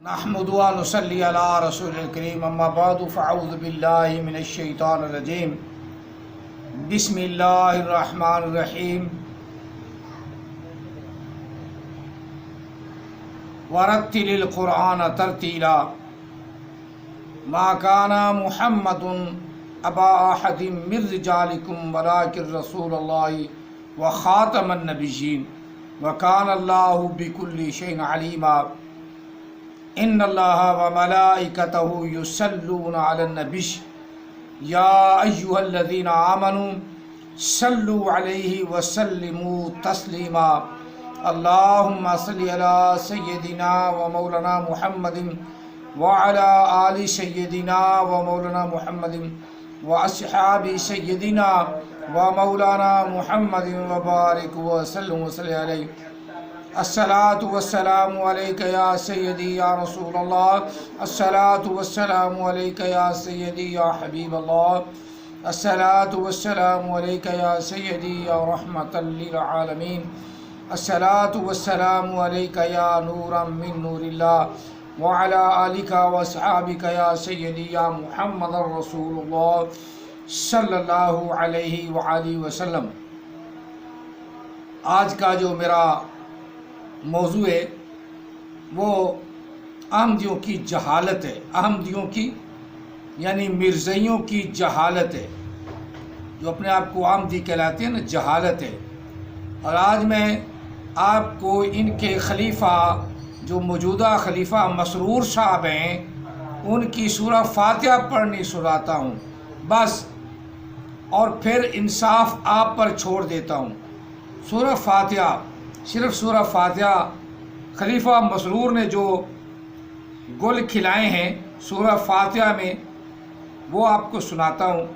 نحمد و نصلی علی رسول الکریم اما بعد فاعوذ باللہ من الشیطان الرجیم بسم اللہ الرحمن الرحیم ورتل القرآن ترتیلا ما کان محمد ابا احد من رجالکم ولکن رسول اللہ وخاتم النبیین وکان اللہ بکل شیء علیما ان اللہ وملائکتہ یصلون علی النبی یا ایہا الذین آمنوا صلوا علیہ وسلموا تسلیما اللہم صلی علی سیدنا و مولانا محمد وعلی آل سیدنا و مولانا محمد واصحاب سیدنا و مولانا محمد وبارک وسلم وصلی علیہ الصلاۃ والسلام علیک یا سیدی یا رسول اللہ الصلاۃ والسلام علیک یا سیدی یا حبیب اللہ الصلاۃ والسلام علیک یا سیدی یا رحمۃ للعالمین الصلاۃ والسلام علیک یا نورا من نور اللہ وعلی آلک واصحابک یا سیدی یا محمد رسول اللہ صلی اللہ علیہ وآلہ وسلم۔ آج کا جو میرا موضوع ہے وہ احمدیوں کی جہالت ہے، احمدیوں کی یعنی مرزائیوں کی جہالت ہے، جو اپنے آپ کو احمدی کہلاتے ہیں نا، جہالت ہے۔ اور آج میں آپ کو ان کے خلیفہ جو موجودہ خلیفہ مسرور صاحب ہیں ان کی سورہ فاتحہ پڑھنی سناتا ہوں بس، اور پھر انصاف آپ پر چھوڑ دیتا ہوں۔ سورہ فاتحہ، صرف سورہ فاتحہ خلیفہ مسرور نے جو گل کھلائے ہیں سورہ فاتحہ میں وہ آپ کو سناتا ہوں۔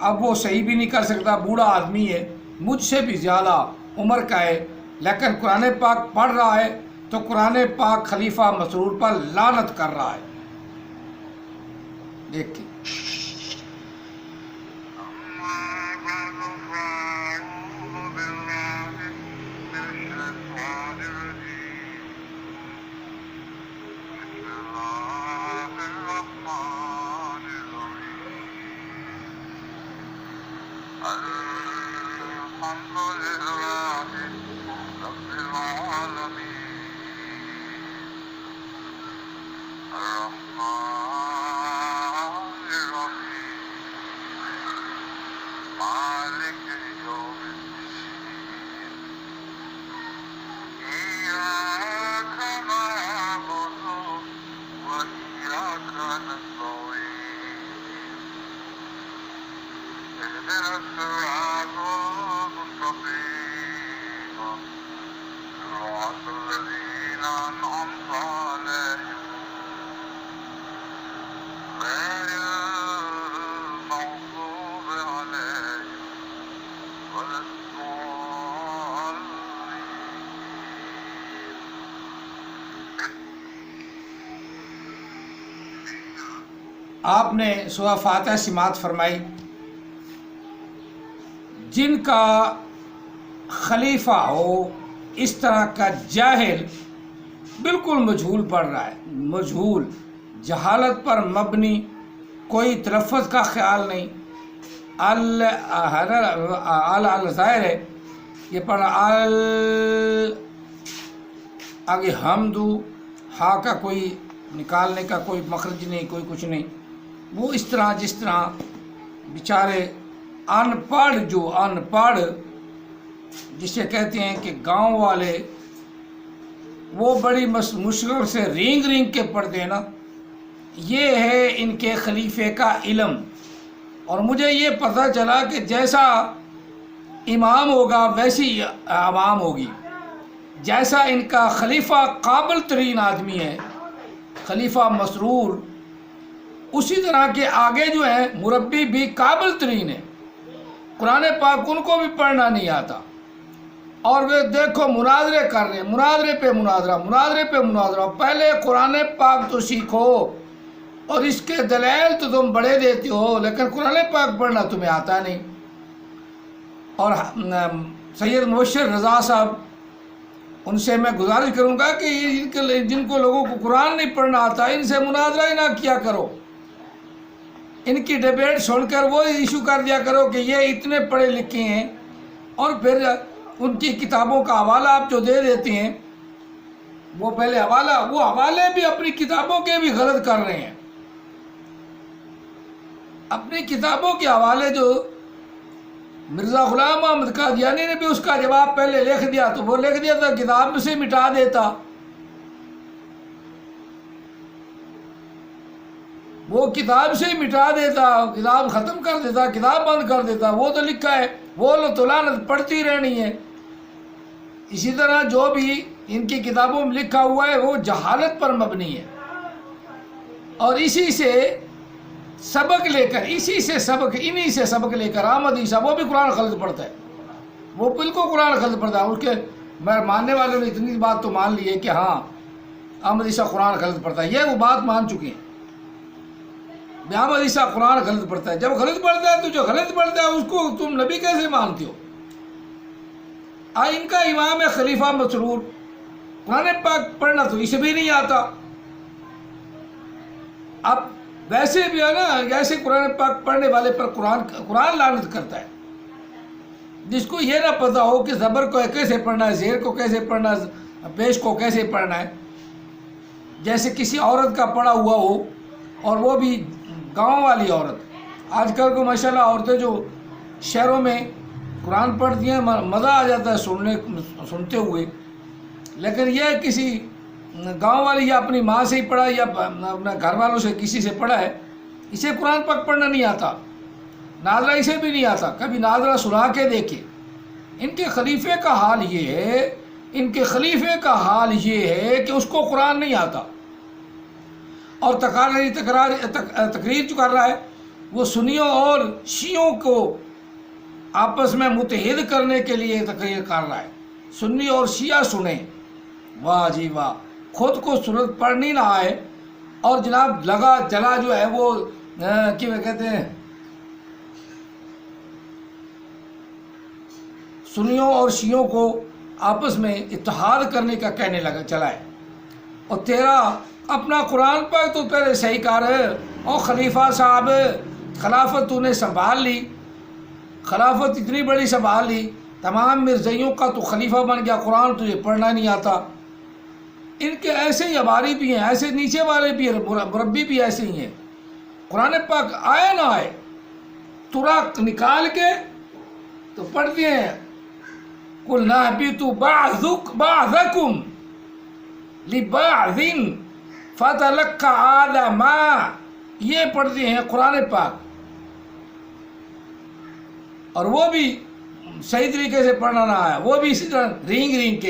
اب وہ صحیح بھی نہیں کر سکتا، بوڑھا آدمی ہے، مجھ سے بھی زیادہ عمر کا ہے، لیکن قرآن پاک پڑھ رہا ہے تو قرآن پاک خلیفہ مسرور پر لعنت کر رہا ہے۔ دیکھیں آپ نے سورہ فاتحہ سماعت فرمائی۔ جن کا خلیفہ ہو اس طرح کا جاہل، بالکل مجہول پڑھ رہا ہے، مجہول، جہالت پر مبنی، کوئی تلفظ کا خیال نہیں، ظاہر ہے یہ پڑھ آگے حمدو ہا کا کوئی نکالنے کا کوئی مخرج نہیں، کوئی کچھ نہیں، وہ اس طرح جس طرح بیچارے ان پڑھ، جو ان پڑھ جسے کہتے ہیں کہ گاؤں والے وہ بڑی مشکل سے رینگ رینگ کے پڑھتے ہیں نا، یہ ہے ان کے خلیفے کا علم۔ اور مجھے یہ پتہ چلا کہ جیسا امام ہوگا ویسی عوام ہوگی، جیسا ان کا خلیفہ قابل ترین آدمی ہے خلیفہ مسرور، اسی طرح کے آگے جو ہے مربی بھی قابل ترین ہے، قرآن پاک ان کو بھی پڑھنا نہیں آتا، اور وہ دیکھو مناظرے کر رہے ہیں، مناظرے پہ مناظرہ، مناظرے پہ مناظرہ۔ پہلے قرآن پاک تو سیکھو، اور اس کے دلائل تو تم بڑے دیتے ہو، لیکن قرآن پاک پڑھنا تمہیں آتا نہیں۔ اور سید مبشر رضا صاحب ان سے میں گزارش کروں گا کہ جن کو لوگوں کو قرآن نہیں پڑھنا آتا ان سے مناظرہ ہی نہ کیا کرو، ان کی ڈیبیٹ سن کر وہ ایشو کر دیا کرو کہ یہ اتنے پڑھے لکھے ہیں، اور پھر ان کی کتابوں کا حوالہ آپ جو دے دیتے ہیں، وہ پہلے وہ حوالے بھی اپنی کتابوں کے بھی غلط کر رہے ہیں۔ اپنی کتابوں کے حوالے جو مرزا غلام احمد قادیانی نے بھی اس کا جواب پہلے لکھ دیا، تو وہ لکھ دیا تھا کتاب سے مٹا دیتا، وہ کتاب سے ہی مٹا دیتا، کتاب ختم کر دیتا، کتاب بند کر دیتا۔ وہ تو لکھا ہے، وہ تو لعنت پڑھتی رہنی ہے۔ اسی طرح جو بھی ان کی کتابوں میں لکھا ہوا ہے وہ جہالت پر مبنی ہے، اور اسی سے سبق لے کر انہی سے سبق لے کر احمد عیسیٰ وہ بھی قرآن غلط پڑھتا ہے، وہ بالکل قرآن غلط پڑھتا ہے۔ اس کے ماننے والوں نے اتنی بات تو مان لی ہے کہ ہاں احمد عیسیٰ قرآن غلط پڑھتا ہے، یہ وہ بات مان چکے ہیں، احمد عیسیٰ قرآن غلط پڑھتا ہے۔ جب غلط پڑھتا ہے تو جو غلط پڑھتا ہے اس کو تم نبی کیسے مانتے ہو؟ ان کا امام ہے خلیفہ مسرور، قرآن پاک پڑھنا تو اسے بھی نہیں آتا۔ اب ویسے بھی ہے نا، ایسے قرآن پاک پڑھنے والے پر قرآن لعنت کرتا ہے، جس کو یہ نہ پتہ ہو کہ زبر کو کیسے پڑھنا ہے، زیر کو کیسے پڑھنا ہے، پیش کو کیسے پڑھنا ہے۔ جیسے کسی عورت کا پڑھا ہوا ہو، اور وہ بھی گاؤں والی عورت۔ آج کل کو ماشاءاللہ عورتیں جو شہروں میں قرآن پڑھتی ہیں مزہ آ جاتا ہے سنتے ہوئے، لیکن یہ کسی گاؤں والی یا اپنی ماں سے ہی پڑھا یا اپنے گھر والوں سے کسی سے پڑھا ہے، اسے قرآن پاک پڑھنا نہیں آتا، ناظرہ اسے بھی نہیں آتا، کبھی ناظرہ سنا کے دیکھے۔ ان کے خلیفے کا حال یہ ہے کہ اس کو قرآن نہیں آتا، اور تقریر جو کر رہا ہے وہ سنیوں اور شیعوں کو آپس میں متحد کرنے کے لیے تقریر کر رہا ہے۔ سنی اور شیعہ سنیں، واہ جی واہ، خود کو سورت پڑھنی نہ آئے، اور جناب لگا جلا جو ہے وہ کیا کہتے ہیں، سنیوں اور شیعوں کو آپس میں اتحاد کرنے کا کہنے لگا چلا ہے۔ اور تیرا اپنا قرآن پاک تو پہلے صحیح کر، اور خلیفہ صاحب خلافت تو نے سنبھال لی، خلافت اتنی بڑی سنبھال لی، تمام مرزائیوں کا تو خلیفہ بن گیا، قرآن تجھے پڑھنا نہیں آتا۔ ان کے ایسے ہی عباری بھی ہیں، ایسے نیچے والے بھی ہیں، مربی بھی ایسے ہی ہیں۔ قرآن پاک آئے نہ آئے تراک نکال کے تو پڑھتے ہیں، قُلْ نَهْبِطُ بَعْضَكُمْ لِبَعْضٍ فَتَلَقَّىٰ آدَمَ، یہ پڑھتے ہیں قرآن پاک، اور وہ بھی صحیح طریقے سے پڑھنا نہ آیا، وہ بھی اسی طرح رینگ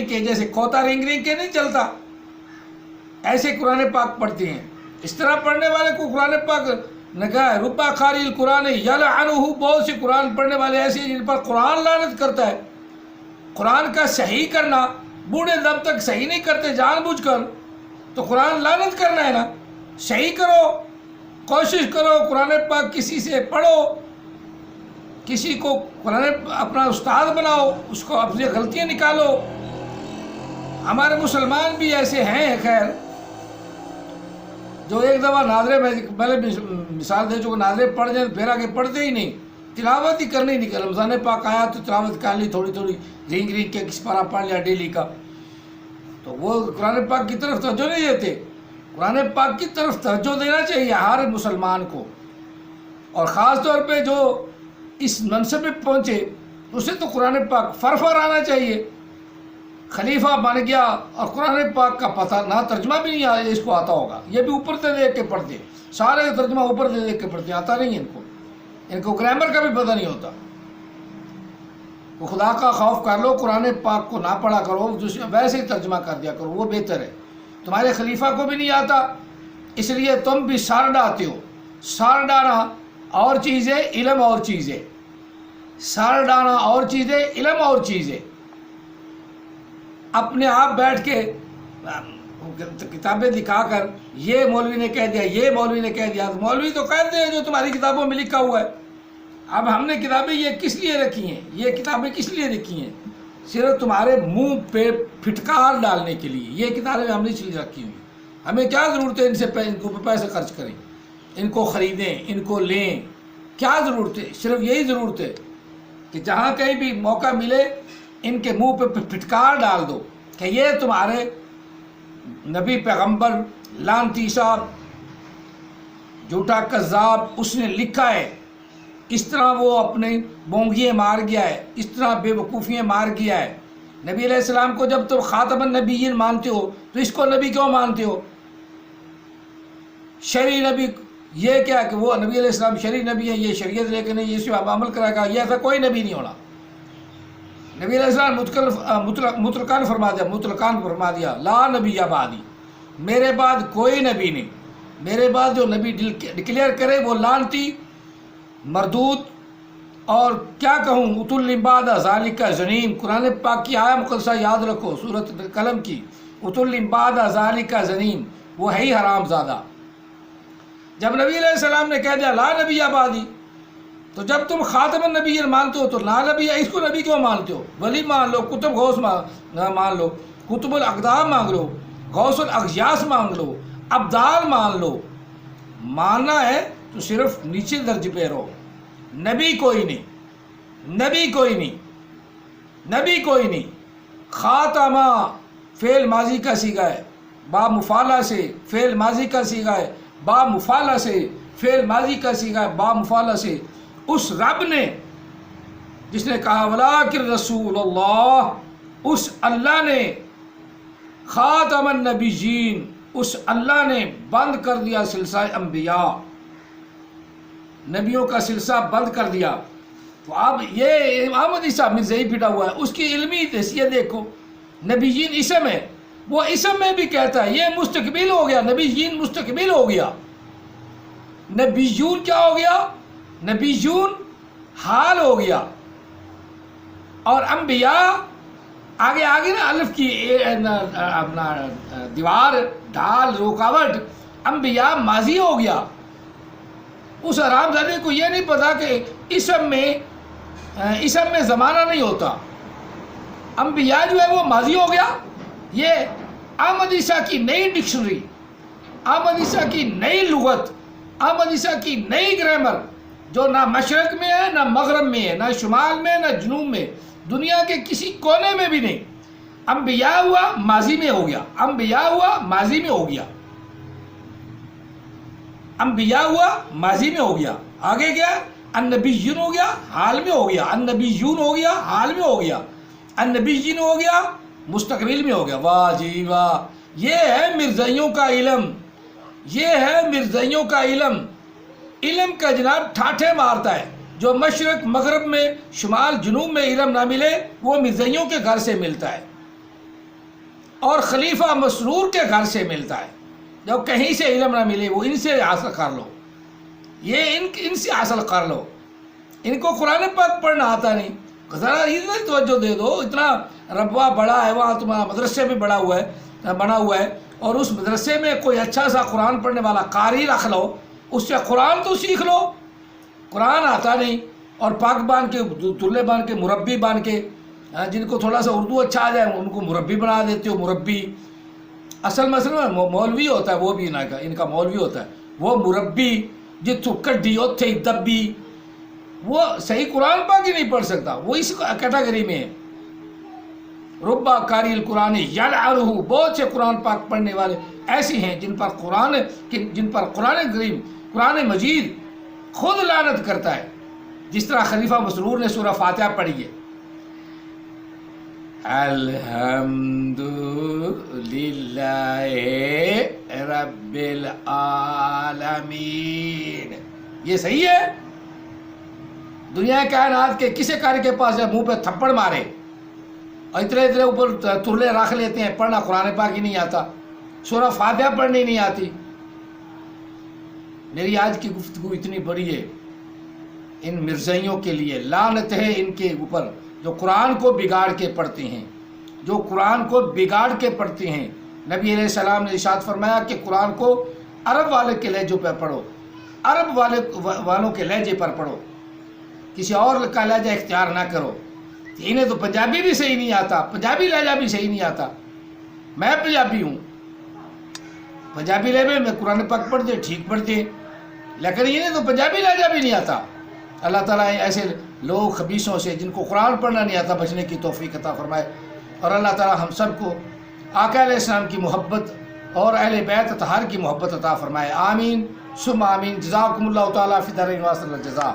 کے جیسے کوتا رینگ کے نہیں چلتا، ایسے قرآن پاک پڑھتے ہیں۔ اس طرح پڑھنے والے کو قرآن پاک نے کہا ہے ربا قاری القرآن یلعنہ، بہت سے قرآن پڑھنے والے ایسے ہیں جن پر قرآن لعنت کرتا ہے۔ قرآن کا صحیح کرنا، بوڑھے دم تک صحیح نہیں کرتے جان بوجھ کر، تو قرآن لعنت کرنا ہے نا، صحیح کرو، کوشش کرو، قرآن پاک کسی سے پڑھو، کسی کو قرآن اپنا استاد بناؤ، اس کو اپنی غلطیاں نکالو۔ ہمارے مسلمان بھی ایسے ہیں خیر، جو ایک دفعہ ناظرے میں پہلے مثال دے چکا، ناظرے پڑھ جائیں پھر آگے پڑھتے ہی نہیں، تلاوت ہی کرنی نہیں، رمضان پاک آیا تو تلاوت کر لی تھوڑی رینگ کے کس پارہ پڑھ لیا ڈیلی کا، تو وہ قرآن پاک کی طرف توجہ نہیں دیتے۔ قرآن پاک کی طرف توجہ دینا چاہیے ہر مسلمان کو، اور خاص طور پہ جو اس منصب پہ پہنچے اسے تو قرآن پاک فرفر آنا چاہیے۔ خلیفہ بن گیا اور قرآن پاک کا پتہ نہ، ترجمہ بھی نہیں اس کو آتا ہوگا، یہ بھی اوپر سے دیکھ کے پڑھتے، سارے ترجمہ اوپر سے دیکھ کے پڑھتے، آتا نہیں ان کو گرامر کا بھی پتہ نہیں ہوتا۔ تو خدا کا خوف کر لو، قرآن پاک کو نہ پڑھا کرو، ویسے ہی ترجمہ کر دیا کرو، وہ بہتر ہے۔ تمہارے خلیفہ کو بھی نہیں آتا، اس لیے تم بھی سار ڈالتے ہو۔ سار ڈانا اور چیز ہے، علم اور چیز ہے۔ سار ڈانا اور چیز ہے، علم اور چیز ہے۔ اپنے آپ بیٹھ کے کتابیں دکھا کر یہ مولوی نے کہہ دیا، یہ مولوی نے کہہ دیا، مولوی تو کہتے ہیں جو تمہاری کتابوں میں لکھا ہوا ہے۔ اب ہم نے کتابیں یہ کس لیے رکھی ہیں، یہ کتابیں کس لیے لکھی ہیں؟ صرف تمہارے منہ پہ پھٹکار ڈالنے کے لیے. یہ کتابیں ہم نے اس لیے رکھی ہوئی. ہمیں کیا ضرورت ہے ان کو پیسے خرچ کریں, ان کو خریدیں, ان کو لیں؟ کیا ضرورت ہے؟ صرف یہی ضرورت ہے کہ جہاں کہیں بھی موقع ملے ان کے منہ پہ پھٹکار ڈال دو کہ یہ تمہارے نبی پیغمبر لعنتی صاحب جھوٹا کذاب اس نے لکھا ہے, اس طرح وہ اپنے بونگیاں مار گیا ہے, اس طرح بے وقوفیاں مار گیا ہے. نبی علیہ السلام کو جب تم خاتم النبیین مانتے ہو تو اس کو نبی کیوں مانتے ہو؟ شرعی نبی یہ کیا کہ وہ نبی علیہ السلام شرعی نبی ہے, یہ شریعت لے کے نہیں, اس پہ عمل کرے گا, یہ ایسا کوئی نبی نہیں ہونا. نبی علیہ السلام مطلقاً فرما دیا لا نبی بعدی, میرے بعد کوئی نبی نہیں. میرے بعد جو نبی ڈکلیئر کرے وہ لعنتی, مردود, اور کیا کہوں اتل بعد ذالک زنیم. قرآن پاک کی آیہ مقدسہ یاد رکھو, سورۃ قلم کی, اتل بعد ذالک زنیم, وہ ہے ہی حرام زادہ. جب نبی علیہ السلام نے کہہ دیا لا نبی بعدی, تو جب تم خاتم النبیین مانتے ہو تو لا نبی, اس کو نبی کیوں مانتے ہو؟ ولی مان لو, کتب غوث مان لو, کتب الاقدام مانگ لو, غوث الاغیاث مانگ لو, ابدال مان لو. ماننا ہے تو صرف نیچے درجے پہ رہو. نبی کوئی نہیں, نبی کوئی نہیں, نبی کوئی نہیں. خاتمہ فعل ماضی کا صیغہ ہے, با مفعلہ سے, فعل ماضی کا صیغہ ہے, با مفعلہ سے, فعل ماضی کا صیغہ ہے, با مفعلہ سے. اس رب نے جس نے کہا ولاکن رسول اللہ, اس اللہ نے خاتم النبیین, اس اللہ نے بند کر دیا سلسلہ انبیاء, نبیوں کا سلسلہ بند کر دیا. تو اب یہ احمد عیسیٰ مرزائی پھٹا ہوا ہے, اس کی علمی حیثیت دیکھو. نبیین اسم ہے, وہ اسم میں بھی کہتا ہے یہ مستقبل ہو گیا, نبیین مستقبل ہو گیا. نبیون کیا ہو گیا؟ نبیون حال ہو گیا. اور انبیاء آگے نا الف کی اپنا دیوار ڈھال رکاوٹ, انبیاء ماضی ہو گیا. اس حرام زادے کو یہ نہیں پتا کہ اسم میں زمانہ نہیں ہوتا. انبیاء جو ہے وہ ماضی ہو گیا. یہ احمد عیسیٰ کی نئی ڈکشنری, احمد عیسیٰ کی نئی لغت, احمد عیسیٰ کی نئی گرامر, جو نہ مشرق میں ہے, نہ مغرب میں ہے, نہ شمال میں, نہ جنوب میں, دنیا کے کسی کونے میں بھی نہیں. انبیاء ہوا ماضی میں ہو گیا, انبیاء ہوا ماضی میں ہو گیا, انبیاء ہوا ماضی میں ہو گیا. آگے کیا؟ النبیون ہو گیا, حال میں ہو گیا, النبیون ہو گیا, حال میں ہو گیا, النبیین ہو گیا, مستقبل میں ہو گیا. واہ جی واہ, یہ ہے مرزائیوں کا علم, یہ ہے مرزائیوں کا علم. علم کا جناب ٹھاٹھے مارتا ہے. جو مشرق مغرب میں, شمال جنوب میں علم نہ ملے وہ مرزائیوں کے گھر سے ملتا ہے, اور خلیفہ مسرور کے گھر سے ملتا ہے. جب کہیں سے علم نہ ملے وہ ان سے حاصل کر لو, یہ ان سے حاصل کر لو. ان کو قرآن پاک پڑھنا آتا نہیں, ذرا ادھر توجہ دے دو. اتنا ربوہ بڑا ہے وہاں, تمہارا مدرسے میں بنا ہوا ہے, اور اس مدرسے میں کوئی اچھا سا قرآن پڑھنے والا قاری رکھ لو, اس سے قرآن تو سیکھ لو. قرآن آتا نہیں, اور پاک بان کے, دلے بان کے, مربی بان کے, جن کو تھوڑا سا اردو اچھا آ جائے ان کو مربی بنا دیتے ہو. مربی اصل مسئلہ مولوی ہوتا ہے, وہ بھی ان کا مولوی ہوتا ہے. وہ مربی جتوں کڈی اتھے ہی دبی, وہ صحیح قرآن پاک ہی نہیں پڑھ سکتا, وہ اس کیٹیگری میں ہے. ربا قاری القرآن یلعنہ, بہت سے قرآن پاک پڑھنے والے ایسے ہیں جن پر قرآن کریم, قرآن مجید خود لعنت کرتا ہے, جس طرح خلیفہ مسرور نے سورہ فاتحہ پڑھی ہے. الحمد للہ رب العالمین. یہ صحیح ہے؟ دنیا کائنات کے کسی کاری کے پاس جب منہ پہ تھپڑ مارے اور اتنے اوپر ترلے رکھ لیتے ہیں, پڑھنا قرآن پاک ہی نہیں آتا, سورہ فاتحہ پڑھنی نہیں آتی. میری آج کی گفتگو اتنی بڑی ہے, ان مرزائیوں کے لیے لعنت ہے ان کے اوپر جو قرآن کو بگاڑ کے پڑھتے ہیں, جو قرآن کو بگاڑ کے پڑھتے ہیں. نبی علیہ السلام نے ارشاد فرمایا کہ قرآن کو عرب والے کے لہجے پر پڑھو, عرب والوں کے لہجے پر پڑھو, کسی اور کا لہجہ اختیار نہ کرو. انہیں تو پنجابی بھی صحیح نہیں آتا، پنجابی لہجہ بھی صحیح نہیں آتا. میں پنجابی ہوں، پنجابی لیول میں قرآن پاک پڑھتے ٹھیک پڑھتے، لیکن انہیں تو پنجابی لہجہ بھی نہیں آتا. اللہ تعالیٰ ایسے لوگ خبیثوں سے جن کو قرآن پڑھنا نہیں آتا بچنے کی توفیق عطا فرمائے. اور اللہ تعالیٰ ہم سب کو آقا علیہ السلام کی محبت اور اہل بیت اطہار کی محبت عطا فرمائے. آمین ثم آمین. جزاکم اللہ تعالیٰ فی الدارین واسع الجزاء.